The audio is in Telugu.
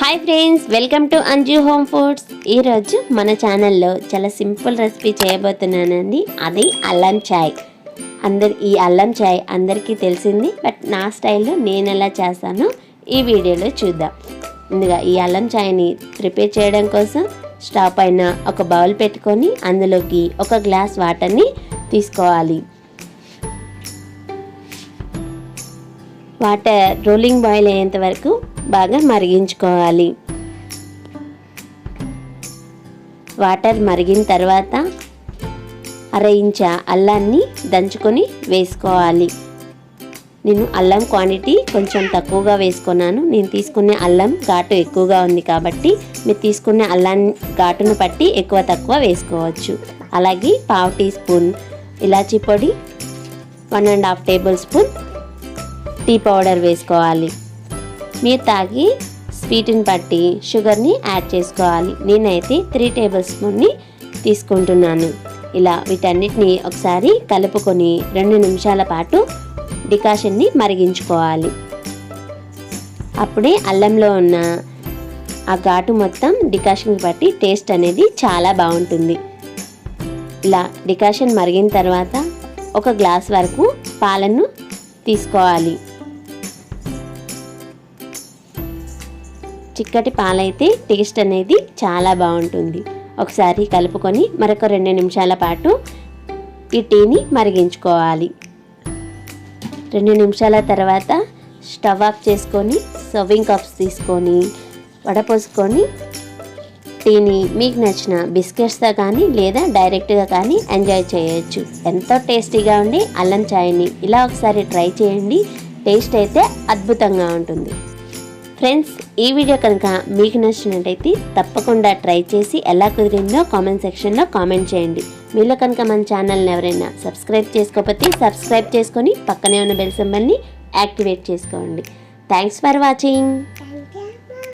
Hi friends, welcome to Anju home foods. ఈరోజు మన ఛానల్లో చాలా సింపుల్ రెసిపీ చేయబోతున్నానండి. అది అల్లం చాయ్. ఈ అల్లం చాయ్ అందరికీ తెలిసింది, బట్ నా స్టైల్లో నేను ఎలా చేస్తానో ఈ వీడియోలో చూద్దాం. ముందుగా ఈ అల్లం చాయ్ని ప్రిపేర్ చేయడం కోసం స్టవ్ పైన ఒక బౌల్ పెట్టుకొని అందులోకి ఒక గ్లాస్ వాటర్ని తీసుకోవాలి. వాటర్ రోలింగ్ బాయిల్ అయ్యేంత వరకు బాగా మరిగించుకోవాలి. వాటర్ మరిగిన తర్వాత అర ఇంచ అల్లాన్ని దంచుకొని వేసుకోవాలి. నేను అల్లం క్వాంటిటీ కొంచెం తక్కువగా వేసుకున్నాను. నేను తీసుకునే అల్లం ఘాటు ఎక్కువగా ఉంది కాబట్టి మీరు తీసుకునే అల్లం ఘాటును బట్టి ఎక్కువ తక్కువ వేసుకోవచ్చు. అలాగే పావు టీ స్పూన్ ఇలాచీ పొడి, 1.5 టేబుల్ స్పూన్ టీ పౌడర్ వేసుకోవాలి. మీరు తాగి స్వీట్ని బట్టి షుగర్ని యాడ్ చేసుకోవాలి. నేనైతే 3 టేబుల్ స్పూన్ని తీసుకుంటున్నాను. ఇలా వీటన్నిటిని ఒకసారి కలుపుకొని 2 నిమిషాల పాటు డికాషన్ని మరిగించుకోవాలి. అప్పుడే అల్లంలో ఉన్న ఆ ఘాటు మొత్తం డికాషన్కి బట్టి టేస్ట్ అనేది చాలా బాగుంటుంది. ఇలా డికాషన్ మరిగిన తర్వాత ఒక గ్లాస్ వరకు పాలను తీసుకోవాలి. చిక్కటి పాలైతే టేస్ట్ అనేది చాలా బాగుంటుంది. ఒకసారి కలుపుకొని మరొక 2 నిమిషాల పాటు ఈ టీని మరిగించుకోవాలి. 2 నిమిషాల తర్వాత స్టవ్ ఆఫ్ చేసుకొని సర్వింగ్ కప్స్ తీసుకొని వడపోసుకొని టీని మీకు నచ్చిన బిస్కెట్స్తో కానీ లేదా డైరెక్ట్గా కానీ ఎంజాయ్ చేయొచ్చు. ఎంతో టేస్టీగా ఉండే అల్లం చాయ్ని ఇలా ఒకసారి ట్రై చేయండి. టేస్ట్ అయితే అద్భుతంగా ఉంటుంది. ఫ్రెండ్స్, ఈ వీడియో కనుక మీకు నచ్చినట్టయితే తప్పకుండా ట్రై చేసి ఎలా కుదిరిందో కామెంట్ సెక్షన్లో కామెంట్ చేయండి. మీలో కనుక మన ఛానల్ని ఎవరైనా సబ్స్క్రైబ్ చేసుకోకపోతే సబ్స్క్రైబ్ చేసుకొని పక్కనే ఉన్న బెల్ సింబల్ని యాక్టివేట్ చేసుకోండి. Thanks for watching.